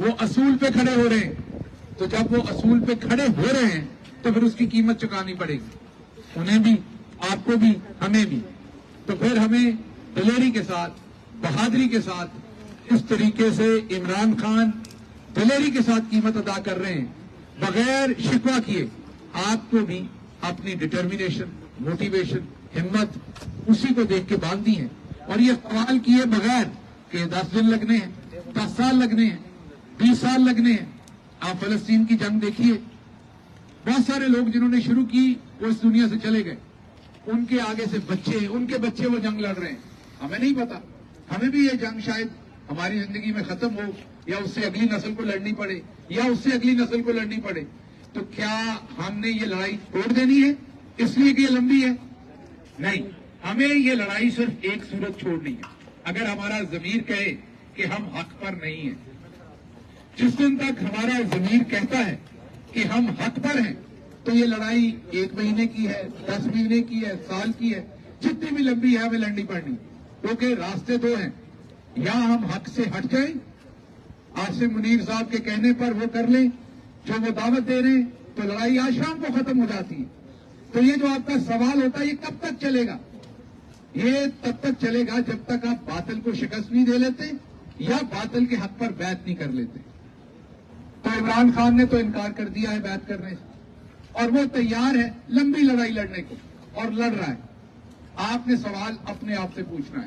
وہ اصول پہ کھڑے ہو رہے ہیں. تو جب وہ اصول پہ کھڑے ہو رہے ہیں تو پھر اس کی قیمت چکانی پڑے گی، انہیں بھی، آپ کو بھی، ہمیں بھی. تو پھر ہمیں دلیری کے ساتھ، بہادری کے ساتھ، اس طریقے سے عمران خان دلیری کے ساتھ قیمت ادا کر رہے ہیں، بغیر شکوہ کیے. آپ کو بھی اپنی ڈٹرمنیشن، موٹیویشن، ہمت اسی کو دیکھ کے باندھی ہے. اور یہ سوال کیے بغیر کہ 10 دن لگنے ہیں، 10 سال لگنے ہیں، 20 سال لگنے ہیں. آپ فلسطین کی جنگ دیکھیے، بہت سارے لوگ جنہوں نے شروع کی وہ اس دنیا سے چلے گئے، ان کے آگے سے بچے ہیں، ان کے بچے وہ جنگ لڑ رہے ہیں. ہمیں نہیں پتا، ہمیں بھی یہ جنگ شاید ہماری زندگی میں ختم ہو، یا اس سے اگلی نسل کو لڑنی پڑے، یا اس سے اگلی نسل کو لڑنی پڑے. تو کیا ہم نے یہ لڑائی چھوڑ دینی ہے اس لیے کہ یہ لمبی ہے؟ نہیں، ہمیں یہ لڑائی صرف ایک صورت چھوڑنی ہے، اگر ہمارا ضمیر کہے کہ ہم حق پر نہیں ہیں. جس دن تک ہمارا ضمیر کہتا ہے کہ ہم حق پر ہیں تو یہ لڑائی 1 مہینے کی ہے، 10 مہینے کی ہے، سال کی ہے، جتنی بھی لمبی ہے ہمیں لڑنی پڑنی. کیونکہ راستے 2 ہیں، یا ہم حق سے ہٹ جائیں، عاصم منیر صاحب کے کہنے پر وہ کر لیں جو وہ دعوت دے رہے ہیں، تو لڑائی آج شام کو ختم ہو جاتی ہے. تو یہ جو آپ کا سوال ہوتا ہے یہ کب تک چلے گا؟ یہ تب تک چلے گا جب تک آپ باطل کو شکست نہیں دے لیتے یا باطل کے حق پر بیعت نہیں کر لیتے. تو عمران خان نے تو انکار کر دیا ہے بیعت کرنے سے، اور وہ تیار ہے لمبی لڑائی لڑنے کو، اور لڑ رہا ہے. آپ نے سوال اپنے آپ سے پوچھنا ہے،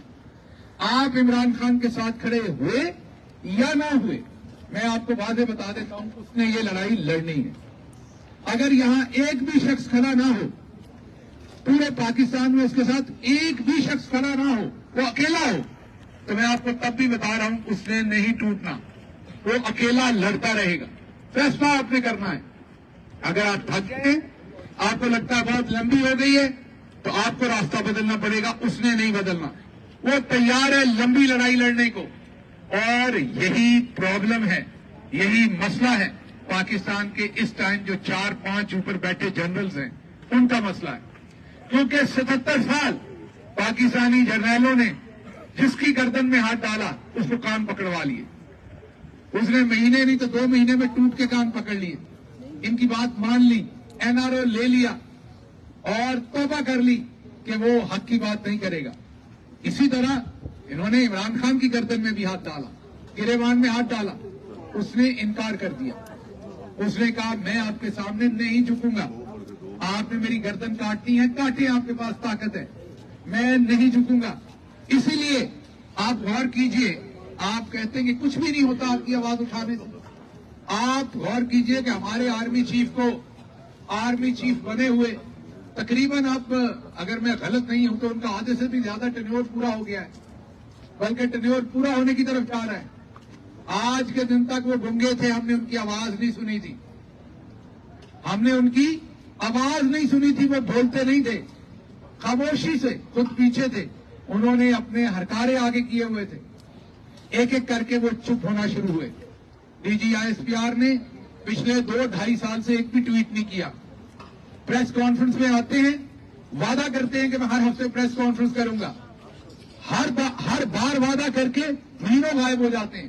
آپ عمران خان کے ساتھ کھڑے ہوئے یا نہ ہوئے؟ میں آپ کو واضح بتا دیتا ہوں، اس نے یہ لڑائی لڑنی ہے. اگر یہاں ایک بھی شخص کھڑا نہ ہو، پورے پاکستان میں اس کے ساتھ ایک بھی شخص کھڑا نہ ہو، وہ اکیلا ہو، تو میں آپ کو تب بھی بتا رہا ہوں اس نے نہیں ٹوٹنا، وہ اکیلا لڑتا رہے گا. فیصلہ آپ نے کرنا ہے. اگر آپ تھک گئے ہیں، آپ کو لگتا ہے بہت لمبی ہو گئی ہے، تو آپ کو راستہ بدلنا پڑے گا، اس نے نہیں بدلنا. وہ تیار ہے لمبی لڑائی لڑنے کو. اور یہی پرابلم ہے، یہی مسئلہ ہے پاکستان کے اس ٹائم جو 4-5 اوپر بیٹھے جنرلز ہیں، ان کا مسئلہ ہے. کیونکہ 77 سال پاکستانی جرنیلوں نے جس کی گردن میں ہاتھ ڈالا اس کو کان پکڑوا لیے. اس نے مہینے نہیں تو 2 مہینے میں ٹوٹ کے کان پکڑ لیے، ان کی بات مان لی، NRO لے لیا اور توبہ کر لی کہ وہ حق کی بات نہیں کرے گا. اسی طرح انہوں نے عمران خان کی گردن میں بھی ہاتھ ڈالا، گریبان میں ہاتھ ڈالا، اس نے انکار کر دیا. اس نے کہا میں آپ کے سامنے نہیں جھکوں گا، آپ نے میری گردن کاٹنی ہے کاٹیں، آپ کے پاس طاقت ہے، میں نہیں جھکوں گا. اسی لیے آپ غور کیجئے، آپ کہتے ہیں کہ کچھ بھی نہیں ہوتا آپ کی آواز اٹھانے سے. آپ غور کیجئے کہ ہمارے آرمی چیف کو، آرمی چیف بنے ہوئے تقریباً، آپ اگر میں غلط نہیں ہوں تو ان کا آدھے سے بھی زیادہ ٹینیور پورا ہو گیا ہے، بلکہ ٹینیور پورا ہونے کی طرف جا رہا ہے. آج کے دن تک وہ گنگے تھے، ہم نے ان کی آواز نہیں سنی تھی، ہم نے ان کی آواز نہیں سنی تھی، وہ بولتے نہیں تھے، خاموشی سے خود پیچھے تھے. انہوں نے اپنے ہرکارے آگے کیے ہوئے تھے، ایک ایک کر کے وہ چپ ہونا شروع ہوئے. DGISPR نے پچھلے 2-2.5 سال سے ایک بھی ٹویٹ نہیں کیا. پریس کانفرنس میں آتے ہیں، وعدہ کرتے ہیں کہ میں ہر ہفتے پریس کانفرنس کروں گا، ہر بار وعدہ کر کے مہینوں غائب ہو جاتے ہیں.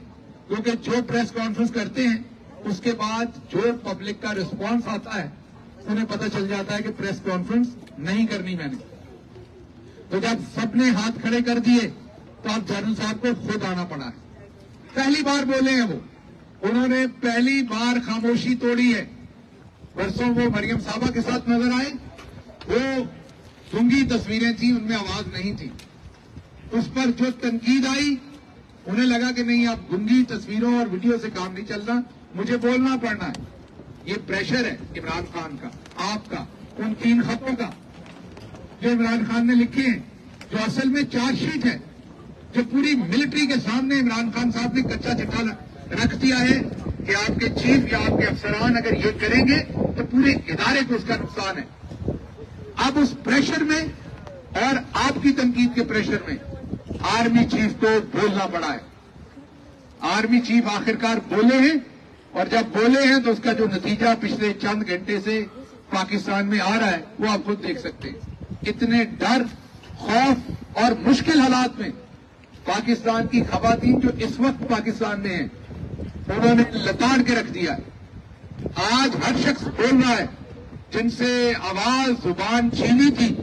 کیونکہ جو پریس کانفرنس کرتے ہیں اس کے بعد جو پبلک کا رسپانس آتا ہے انہیں پتہ چل جاتا ہے کہ پریس کانفرنس نہیں کرنی میں نے. تو جب سب نے ہاتھ کھڑے کر دیے تو اب جنرل صاحب کو خود آنا پڑا ہے. پہلی بار بولے ہیں وہ، انہوں نے پہلی بار خاموشی توڑی ہے. برسوں وہ مریم صاحبہ کے ساتھ نظر آئے، وہ گنگی تصویریں تھیں، ان میں آواز نہیں تھی. اس پر جو تنقید آئی انہیں لگا کہ نہیں، اب گنگی تصویروں اور ویڈیو سے کام نہیں چلنا، مجھے بولنا پڑنا ہے. یہ پریشر ہے عمران خان کا، آپ کا، ان 3 خطوں کا جو عمران خان نے لکھے ہیں، جو اصل میں چارج شیٹ ہے، جو پوری ملٹری کے سامنے عمران خان صاحب نے کچا چٹا رکھ دیا ہے کہ آپ کے چیف یا آپ کے افسران اگر یہ کریں گے تو پورے ادارے کو اس کا نقصان ہے. اب اس پریشر میں اور آپ کی تنقید کے پریشر میں آرمی چیف کو بولنا پڑا ہے. آرمی چیف آخرکار بولے ہیں، اور جب بولے ہیں تو اس کا جو نتیجہ پچھلے چند گھنٹے سے پاکستان میں آ رہا ہے وہ آپ خود دیکھ سکتے ہیں. اتنے ڈر، خوف اور مشکل حالات میں پاکستان کی خواتین جو اس وقت پاکستان میں ہیں، انہوں نے لتاڑ کے رکھ دیا ہے۔ آج ہر شخص بول رہا ہے، جن سے آواز زبان چھینی تھی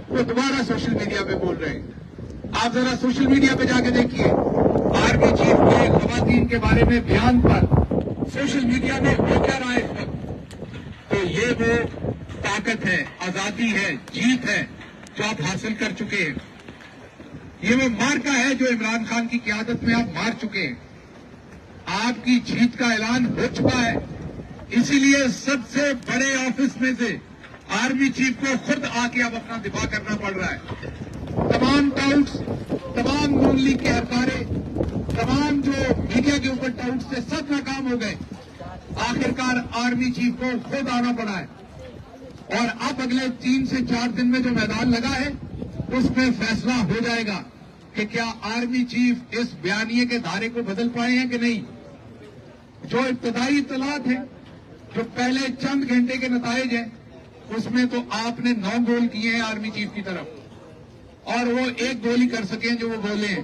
وہ دوبارہ سوشل میڈیا پہ بول رہے ہیں۔ آپ ذرا سوشل میڈیا پہ جا کے دیکھیے، آرمی چیف کے خواتین کے بارے میں بیان پر سوشل میڈیا میں ہو کیا رہا ہے اس وقت۔ تو یہ وہ طاقت ہے، آزادی ہے، جیت ہے جو آپ حاصل کر چکے ہیں۔ یہ وہ مارکا ہے جو عمران خان کی قیادت میں آپ مار چکے ہیں۔ آپ کی جیت کا اعلان ہو چکا ہے، اسی لیے سب سے بڑے آفس میں سے آرمی چیف کو خود آ کے اب اپنا دفاع کرنا پڑ رہا ہے۔ تمام ڈاؤٹس، تمام نون لیگ کے ہرکارے، تمام جو میڈیا کے اوپر ڈاؤٹس تھے، سب ناکام ہو گئے۔ آخرکار آرمی چیف کو خود آنا پڑا ہے، اور اب اگلے 3 سے 4 دن میں جو میدان لگا ہے اس میں فیصلہ ہو جائے گا کہ کیا آرمی چیف اس بیانیے کے دھارے کو بدل پائے ہیں کہ نہیں۔ جو ابتدائی اطلاعات ہیں، جو پہلے چند گھنٹے کے نتائج ہیں، اس میں تو آپ نے 9 گول کیے ہیں آرمی چیف کی طرف، اور وہ 1 گول ہی کر سکیں جو وہ بولے ہیں۔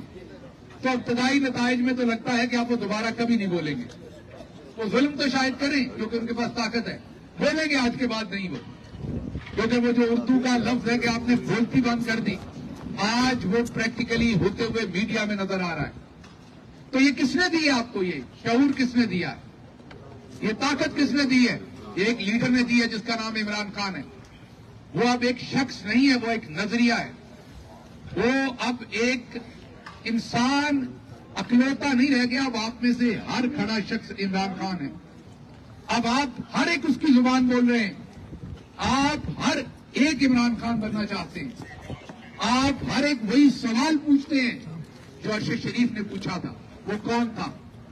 تو ابتدائی نتائج میں تو لگتا ہے کہ آپ وہ دوبارہ کبھی نہیں بولیں گے۔ وہ ظلم تو شاید کریں کیونکہ ان کے پاس طاقت ہے، بولیں گے آج کے بعد نہیں وہ، کیونکہ وہ جو اردو کا لفظ ہے کہ آپ نے بولتی بند کر دی، آج وہ پریکٹیکلی ہوتے ہوئے میڈیا میں نظر آ رہا ہے۔ تو یہ کس نے دی ہے آپ کو، یہ شعور کس نے دیا ہے، یہ طاقت کس نے دی ہے؟ یہ ایک لیڈر نے دی ہے جس کا نام عمران خان ہے۔ وہ اب ایک شخص نہیں ہے، وہ ایک نظریہ ہے۔ وہ اب ایک انسان اکلوتا نہیں رہ گیا، اب آپ میں سے ہر کھڑا شخص عمران خان ہے۔ اب آپ ہر ایک اس کی زبان بول رہے ہیں، آپ ہر ایک عمران خان بننا چاہتے ہیں، آپ ہر ایک وہی سوال پوچھتے ہیں جو عرش شریف نے پوچھا تھا، وہ کون تھا؟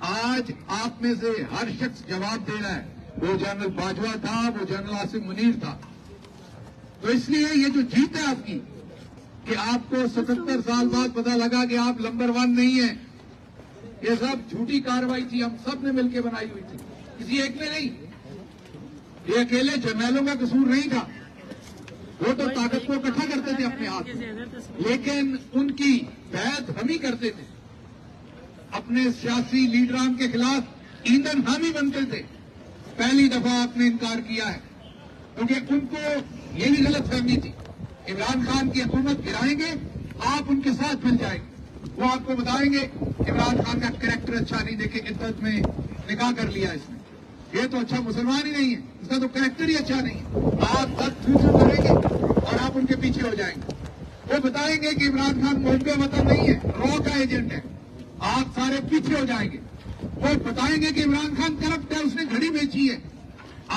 آج آپ میں سے ہر شخص جواب دے رہا ہے، وہ جنرل باجوہ تھا، وہ جنرل عاصم منیر تھا۔ تو اس لیے یہ جو جیت ہے آپ کی، کہ آپ کو 77 سال بعد پتا لگا کہ آپ نمبر 1 نہیں ہیں، یہ سب جھوٹی کارروائی تھی، ہم سب نے مل کے بنائی ہوئی تھی، کسی ایک نے نہیں۔ یہ اکیلے جرنیلوں کا قصور نہیں تھا، وہ تو طاقت کو اکٹھا کرتے تھے اپنے ہاتھ میں، لیکن ان کی بیعت ہم ہی کرتے تھے، اپنے سیاسی لیڈران کے خلاف ایندھن ہم ہی بنتے تھے۔ پہلی دفعہ آپ نے انکار کیا ہے، کیونکہ ان کو یہ بھی غلط فہمی تھی، عمران خان کی حکومت گرائیں گے، آپ ان کے ساتھ مل جائیں گے، وہ آپ کو بتائیں گے عمران خان کا کریکٹر اچھا نہیں، دیکھیں عدت میں نکاح کر لیا اس نے، یہ تو اچھا مسلمان ہی نہیں ہے، اس کا تو کریکٹر ہی اچھا نہیں ہے، آپ تک تھو کریں گے اور آپ ان کے پیچھے ہو جائیں گے۔ وہ بتائیں گے کہ عمران خان محب وطن نہیں ہے، رو کا ایجنٹ ہے، آپ سارے پیچھے ہو جائیں گے۔ وہ بتائیں گے کہ عمران خان کرپٹ ہے، اس نے گھڑی بیچی ہے،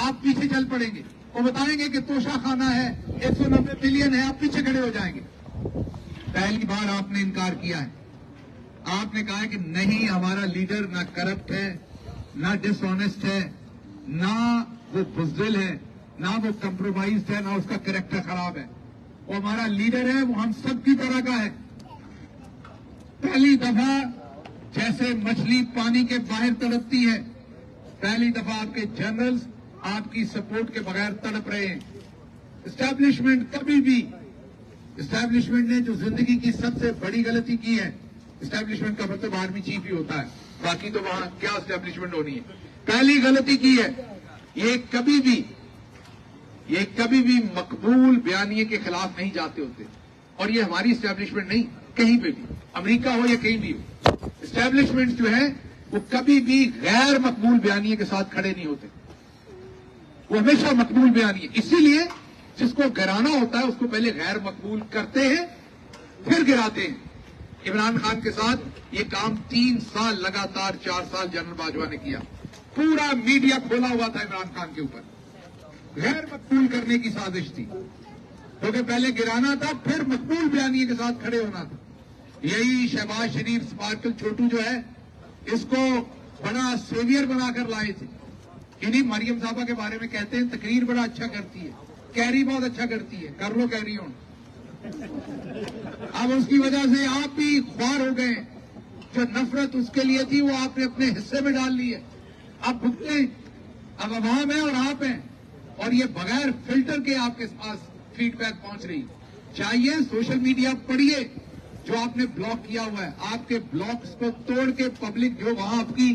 آپ پیچھے چل پڑیں گے۔ وہ بتائیں گے کہ توشہ خانہ ہے، 190 بلین ہے، آپ پیچھے کھڑے ہو جائیں گے۔ پہلی بار آپ نے انکار کیا ہے، آپ نے کہا ہے کہ نہیں، ہمارا لیڈر نہ کرپٹ ہے، نہ ڈس آنیسٹ ہے، نہ وہ بزدل ہے، نہ وہ کمپرومائزڈ ہے، نہ اس کا کریکٹر خراب ہے، وہ ہمارا لیڈر ہے، وہ ہم سب کی طرح کا ہے۔ پہلی دفعہ جیسے مچھلی پانی کے باہر تڑپتی ہے، پہلی دفعہ آپ کے جنرلز آپ کی سپورٹ کے بغیر تڑپ رہے ہیں۔ اسٹیبلشمنٹ کبھی بھی، اسٹیبلشمنٹ نے جو زندگی کی سب سے بڑی غلطی کی ہے، اسٹیبلشمنٹ کا مطلب آرمی چیف ہی ہوتا ہے، باقی تو وہاں کیا اسٹیبلشمنٹ ہونی ہے، پہلی غلطی کی ہے۔ یہ کبھی بھی مقبول بیانیے کے خلاف نہیں جاتے ہوتے، اور یہ ہماری اسٹیبلشمنٹ نہیں، کہیں پہ بھی، امریکہ ہو یا کہیں بھی ہو، اسٹیبلشمنٹ جو ہے وہ کبھی بھی غیر مقبول بیانیے کے ساتھ کھڑے نہیں ہوتے، وہ ہمیشہ مقبول بیانیے، اسی لیے جس کو گرانا ہوتا ہے اس کو پہلے غیر مقبول کرتے ہیں پھر گراتے ہیں۔ عمران خان کے ساتھ یہ کام 3 سال لگاتار، 4 سال جنرل باجوہ نے کیا، پورا میڈیا کھولا ہوا تھا عمران خان کے اوپر، غیر مقبول کرنے کی سازش تھی، کیونکہ پہلے گرانا تھا پھر مقبول بیانیے کے ساتھ کھڑے ہونا تھا۔ یہی شہباز شریف سپارکل چھوٹو جو ہے، اس کو بڑا سیویئر بنا کر لائے تھے۔ انہیں مریم صاحبہ کے بارے میں کہتے ہیں تقریر بڑا اچھا کرتی ہے، کیری بہت اچھا کرتی ہے، کر لو کیری ہوں۔ اب اس کی وجہ سے آپ بھی خوار ہو گئے، جو نفرت اس کے لیے تھی وہ آپ نے اپنے حصے میں ڈال لی ہے، اب بھگتے، اب عوام ہے اور آپ ہیں، اور یہ بغیر فلٹر کے آپ کے پاس فیڈ بیک پہنچ رہی۔ چاہیے سوشل میڈیا پڑھیے جو آپ نے بلاک کیا ہوا ہے، آپ کے بلاکس کو توڑ کے پبلک جو وہاں آپ کی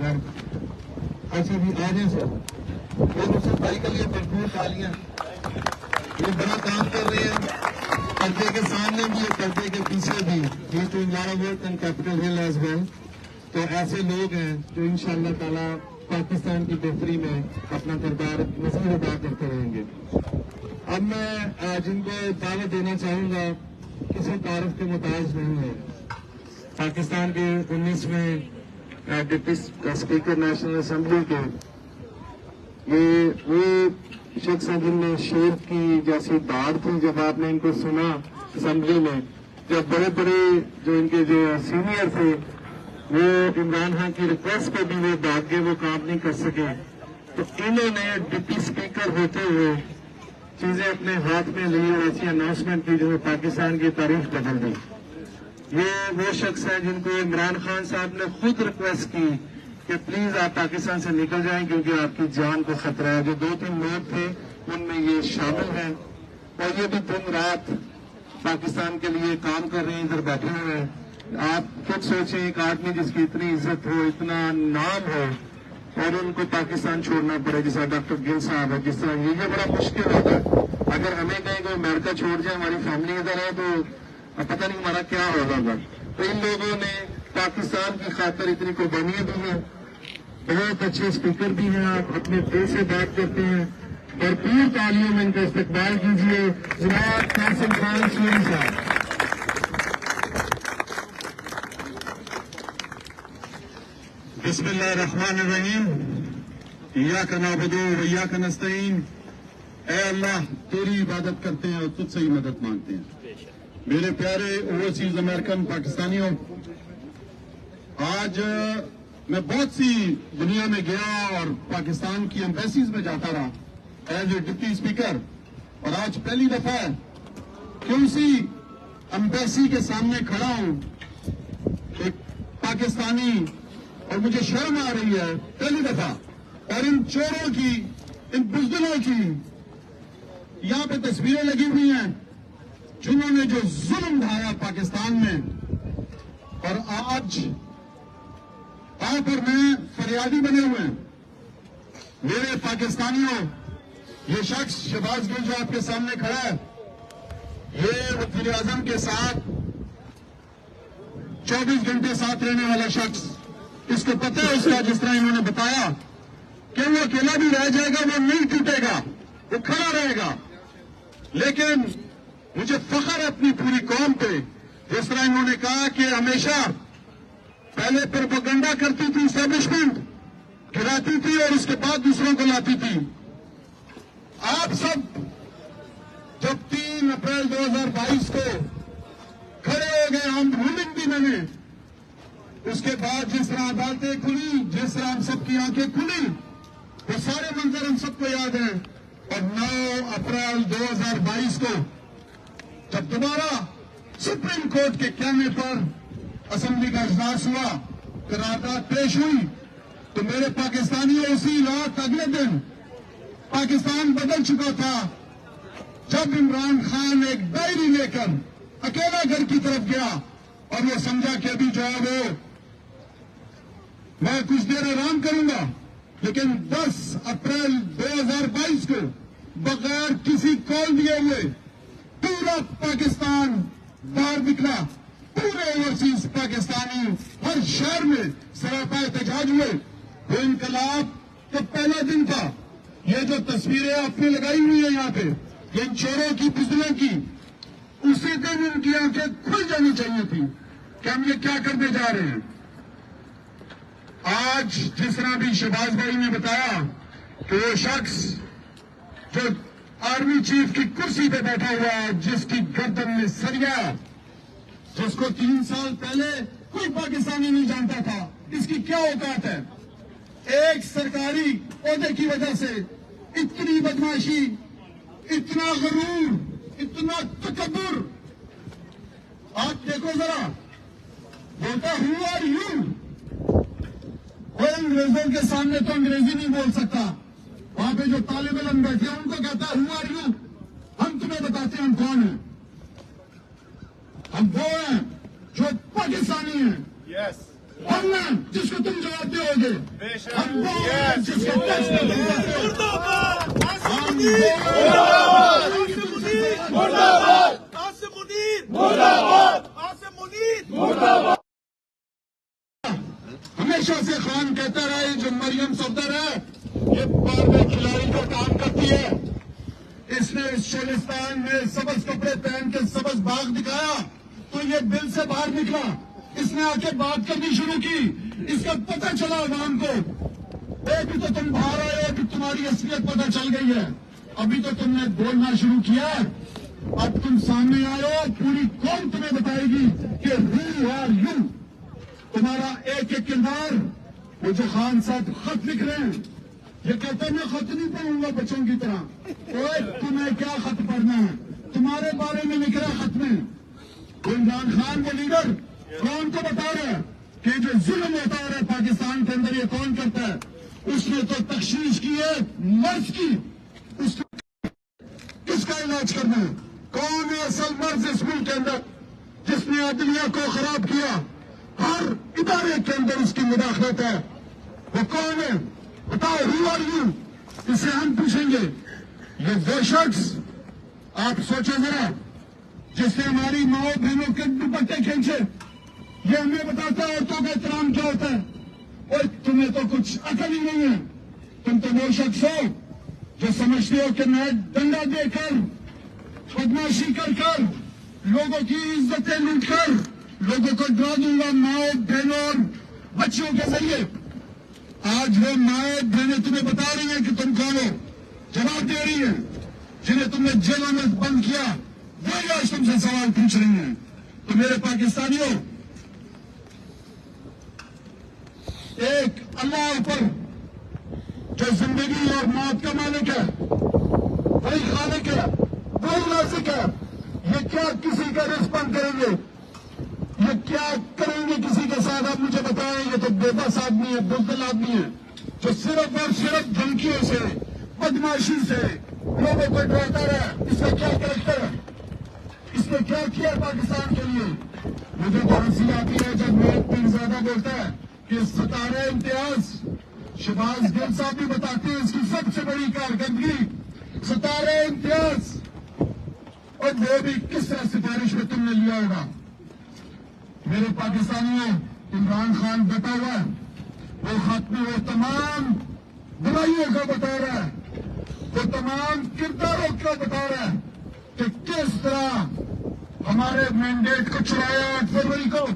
اچھا بھی آ جائیں سر اور نصرت بھائی کے لیے بھرپور تالیاں. یہ بڑا کام کر رہے ہیں پردے کے سامنے بھی اور پردے کے پیچھے بھی. ہی ٹو ورک اینڈ کیپٹل ہل ایز ویل. تو ایسے لوگ ہیں جو انشاءاللہ تعالی پاکستان کی بہتری میں اپنا کردار مزید ادا کرتے رہیں گے. اب میں جن کو دعوت دینا چاہوں گا کسی تعارف کے محتاج نہیں ہے. پاکستان کے 19ویں ڈپٹی اسپیکر نیشنل اسمبلی کے یہ وہ شخص ہیں جن میں شیر کی جیسی داڑ تھی جب آپ نے ان کو سنا اسمبلی میں. جب بڑے بڑے جو ان کے جو سینئر تھے وہ عمران خان کی ریکویسٹ پہ بھی وہ بھاگ گئے, وہ کام نہیں کر سکے, تو انہوں نے ڈپٹی اسپیکر ہوتے ہوئے چیزیں اپنے ہاتھ میں لی اور ایسی اناؤنسمنٹ کی جو پاکستان کی تاریخ بدل دی. یہ وہ شخص ہیں جن کو عمران خان صاحب نے خود ریکویسٹ کی کہ پلیز آپ پاکستان سے نکل جائیں کیونکہ آپ کی جان کو خطرہ ہے. جو 2-3 لوگ تھے ان میں یہ شامل ہیں اور یہ بھی دن رات پاکستان کے لیے کام کر رہے ہیں, ادھر بیٹھے ہوئے ہیں. آپ خود سوچیں ایک آدمی جس کی اتنی عزت ہو, اتنا نام ہو, اور ان کو پاکستان چھوڑنا پڑے, جس طرح ڈاکٹر گل صاحب ہے, جس طرح یہ بڑا مشکل ہوتا ہے. اگر ہمیں کہیں کہ امریکہ چھوڑ جائے, ہماری فیملی ادھر ہے, تو پتہ نہیں ہمارا کیا ہوگا. تو ان لوگوں نے پاکستان کی خاطر اتنی قربانیاں دی ہیں. بہت اچھے اسپیکر بھی ہیں, آپ اپنے دل سے بات کرتے ہیں. بھرپور تالیوں میں ان کا استقبال کیجیے جناب قاسم خان سوری صاحب. بسم اللہ الرحمن الرحیم. ایاک نعبد و ایاک نستعین. اے اللہ تیری عبادت کرتے ہیں اور تجھ سے ہی مدد مانگتے ہیں. میرے پیارے اوورسیز امریکن پاکستانیوں, آج میں بہت سی دنیا میں گیا اور پاکستان کی ایمبیسیز میں جاتا رہا ایز اے ڈپٹی اسپیکر, اور آج پہلی دفعہ ہے کہ اسی ایمبیسی کے سامنے کھڑا ہوں ایک پاکستانی, اور مجھے شرم آ رہی ہے پہلی دفعہ. اور ان چوروں کی, ان بزدلوں کی یہاں پہ تصویریں لگی ہوئی ہیں جنہوں نے جو ظلم ڈھایا پاکستان میں. اور آج آپ اور میں فریادی بنے ہوئے ہیں. میرے پاکستانیوں, یہ شخص شہباز گل جو آپ کے سامنے کھڑا ہے, یہ وزیر اعظم کے ساتھ 24 گھنٹے ساتھ رہنے والا شخص. اس کو پتہ ہے اس کا, جس طرح انہوں نے بتایا کہ وہ اکیلا بھی رہ جائے گا, وہ نہیں ٹوٹے گا, وہ کھڑا رہے گا. لیکن مجھے فخر ہے اپنی پوری قوم پہ, جس طرح انہوں نے کہا کہ ہمیشہ پہلے پروپیگنڈا کرتی تھی اسٹیبلشمنٹ, گراتی تھی اور اس کے بعد دوسروں کو لاتی تھی. آپ سب جب 3 اپریل 2022 کو کھڑے ہو گئے ہم رولنگ بھی بنے, اس کے بعد جس طرح عدالتیں کھلی, جس طرح ہم سب کی آنکھیں کھلی, وہ سارے منظر ہم سب کو یاد ہیں. اور 9 اپریل 2022 کو جب دوبارہ سپریم کورٹ کے کہنے پر اسمبلی کا اجلاس ہوا, قرارداد پیش ہوئی, تو میرے پاکستانیوں اسی رات اگلے دن پاکستان بدل چکا تھا جب عمران خان ایک ڈائری لے کر اکیلا گھر کی طرف گیا اور وہ سمجھا کہ ابھی جو ہے وہ میں کچھ دیر آرام کروں گا. لیکن 10 اپریل 2022 کو بغیر کسی کال دیے ہوئے پورا پاکستان باہر نکلا. پورے اوورسیز پاکستانی ہر شہر میں سراپا احتجاج ہوئے. وہ انقلاب کا پہلا دن تھا. یہ جو تصویریں آپ نے لگائی ہوئی ہیں یہاں پہ, یہ ان چوروں کی, بزدلوں کی, اسی دن ان کی آنکھیں کھل جانی چاہیے تھی کہ ہم یہ کیا کرنے جا رہے ہیں. آج جس طرح بھی شہباز بھائی نے بتایا کہ وہ شخص جو آرمی چیف کی کرسی پہ بیٹھا ہوا ہے, جس کی گردن میں سریا, جس کو 3 سال پہلے کوئی پاکستانی نہیں جانتا تھا, اس کی کیا اوقات ہے. ایک سرکاری عہدے کی وجہ سے اتنی بدماشی, اتنا غرور, اتنا تکبر. آپ دیکھو ذرا, بولتا ہو آر یو. وہ انگریزوں کے سامنے تو انگریزی نہیں بول سکتا. وہاں پہ جو طالب علم بیٹھے ہیں ان کو کہتا ہے ہو آر یو. ہم تمہیں بتاتے ہیں ہم کون ہیں. ہم وہ ہیں جو پاکستانی ہیں. ہم ہیں جس کو تم جوابتے ہو گے. ہم وہ ہیں جس کے ٹیکس میں ہمیشہ سے خان کہتا رہا ہے جو مریم صفدر ہے یہ بار میں کھلاڑی کا کام کرتی ہے. اس نے اس شیلستان میں سبز کپڑے پہن کے سبز باغ دکھایا تو یہ دل سے باہر نکلا. اس نے آ کے بات کرنی شروع کی. اس کا پتہ چلا عوام کو ابھی تو تم باہر آئے ابھی تمہاری اصلیت پتہ چل گئی ہے. ابھی تو تم نے بولنا شروع کیا اب تم سامنے آئے ہو پوری قوم تمہیں بتائے گی کہ ہو آر یو. تمہارا ایک ایک کردار. وہ جو خان صاحب خط لکھ رہے ہیں یہ کہتے ہیں میں خط نہیں پڑھوں گا بچوں کی طرح. تمہیں کیا خط پڑھنا ہے؟ تمہارے بارے میں لکھ رہا ہے خط میں. عمران خان وہ لیڈر کون کو بتا رہا ہے کہ جو ظلم ہوتا ہے پاکستان کے اندر یہ کون کرتا ہے؟ اس نے تو تخشیش کی ہے مرض کی. اس کو کس کا علاج کرنا ہے؟ کون ہے اصل مرض اس ملک کے اندر جس نے عدلیہ کو خراب کیا؟ ہر ادارے کے اندر اس کی مداخلت ہے. وہ کون ہے؟ بتاؤ ہو آر یو. اسے ہم پوچھیں گے. یہ وہ شخص آپ سوچیں ذرا جس نے ہماری ماؤں بہنوں کے دوپٹے کھینچے. یہ ہمیں بتاتا ہے عورتوں کا احترام کیا ہوتا ہے. اور تمہیں تو کچھ عقل ہی نہیں ہے. تم تو وہ شخص ہو جو سمجھتے ہو کہ میں ڈنڈا دے کر بدماشی کر لوگوں کی عزتیں لوٹ کر لوگوں کو ڈرا دوں گا ماؤں بہنوں اور بچیوں کے ذریعے. آج وہ مائیں بہنیں تمہیں بتا رہی ہیں کہ تم کون ہو. جواب دے رہی ہیں. جنہیں تم نے جیلوں میں بند کیا وہی آج تم سے سوال پوچھ رہی ہیں. تو میرے پاکستانیوں ایک اللہ اوپر جو زندگی اور موت کا مالک ہے وہی خالق ہے وہی رازق ہے. یہ کیا کسی کا رزق بند کریں گے؟ یہ کیا کریں گے کسی کے ساتھ؟ آپ مجھے بتائیں. یہ تو بے بس آدمی ہے بزدل آدمی ہے جو صرف اور صرف دھمکیوں سے بدماشی سے لوگوں کو ڈراتا رہا. اس کا کیا کریکٹر ہے؟ اس نے کیا کیا پاکستان کے لیے؟ مجھے تو ہنسی آتی ہے جب میرے پیرزادہ بولتا ہے کہ ستارہ امتیاز شہباز گل صاحب بھی بتاتے ہیں اس کی سب سے بڑی کارکردگی ستارہ امتیاز. اور وہ بھی کس طرح سفارش میں تم نے لیا ہوگا؟ میرے پاکستانیوں عمران خان بتا ہوا ہے وہ خط میں وہ تمام برائیوں کا بتا رہا ہے وہ تمام کرداروں کا بتا رہا ہے کہ کس طرح ہمارے مینڈیٹ کو چلایا 8 فروری کو.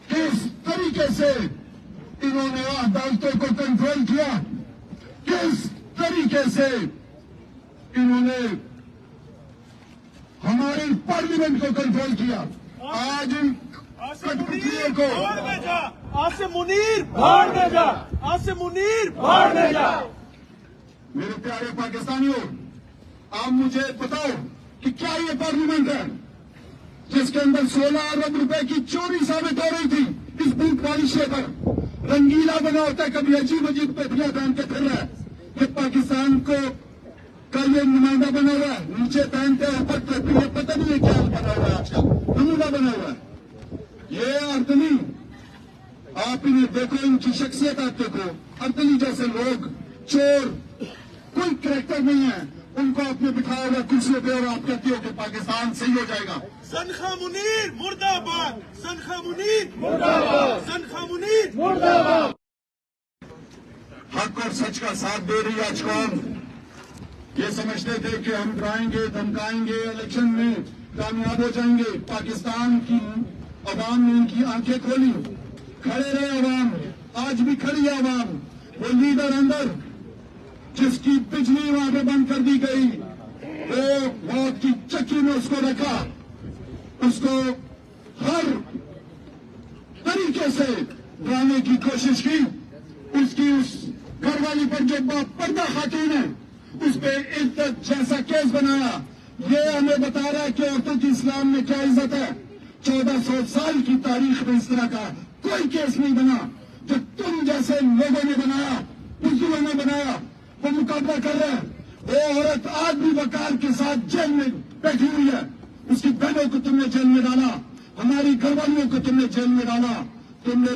کس طریقے سے انہوں نے عدالتوں کو کنٹرول کیا. کس طریقے سے انہوں نے ہماری پارلیمنٹ کو کنٹرول کیا. آج ان کٹپتلیوں کو آصم منیر بھاڑ میں جا. آصم منیر بھاڑ میں جا. میرے پیارے پاکستانیوں آپ مجھے بتاؤ کہ کیا یہ پارلیمنٹ ہے جس کے اندر 16 ارب روپے کی چوری ثابت ہو رہی تھی اس بوٹ پالشے پر رنگیلا بنا ہوتا ہے کبھی عجیب عجیب پیٹیاں پہن کے پھر رہا ہے. یہ پاکستان کو کا یہ نمائندہ بنا ہوا ہے. نیچے پہنتے ہیں اوپر ٹوپی ہے پتہ نہیں کیا بنا ہوا ہے آج کل نمونہ بنا ہوا ہے. یہ اردنی آپ انہیں دیکھو ان کی شخصیت آپ دیکھو. اردنی جیسے لوگ چور کوئی کریکٹر نہیں ہے. ان کو آپ نے بٹھایا ہوا کرسیوں پہ اور آپ کہتے ہو کہ پاکستان صحیح ہو جائے گا. سنخا منیر مرد آباد. سنخا منیر مرد آباد. سنخا منیر مرد آباد. حق اور سچ کا ساتھ دے رہی آج قوم. یہ سمجھتے تھے کہ ہم ڈرائیں گے دھمکائیں گے الیکشن میں کامیاب ہو جائیں گے. پاکستان کی عوام نے ان کی آنکھیں کھولی. کھڑے رہے عوام. آج بھی کھڑی ہے عوام. وہ لیڈر اندر جس کی بجلی وہاں پہ بند کر دی گئی وہ موت کی چکی میں اس کو رکھا. اس کو ہر طریقے سے ڈرانے کی کوشش کی. اس کی اس گھر والی پر جو پردہ خاتون ہے اس پہ عزت جیسا کیس بنایا. یہ ہمیں بتا رہا ہے کہ عورتوں کی اسلام میں کیا عزت ہے. 1400 سال کی تاریخ میں اس طرح کا کوئی کیس نہیں بنا جو تم جیسے لوگوں نے بنایا بزدلوں نے بنایا. وہ مقابلہ کر رہے ہیں. وہ عورت آج بھی وقار کے ساتھ جیل میں بیٹھی ہوئی ہے. اس کی بہنوں کو تم نے جیل میں ڈالا. ہماری گھر والیوں کو تم نے جیل میں ڈالا. تم نے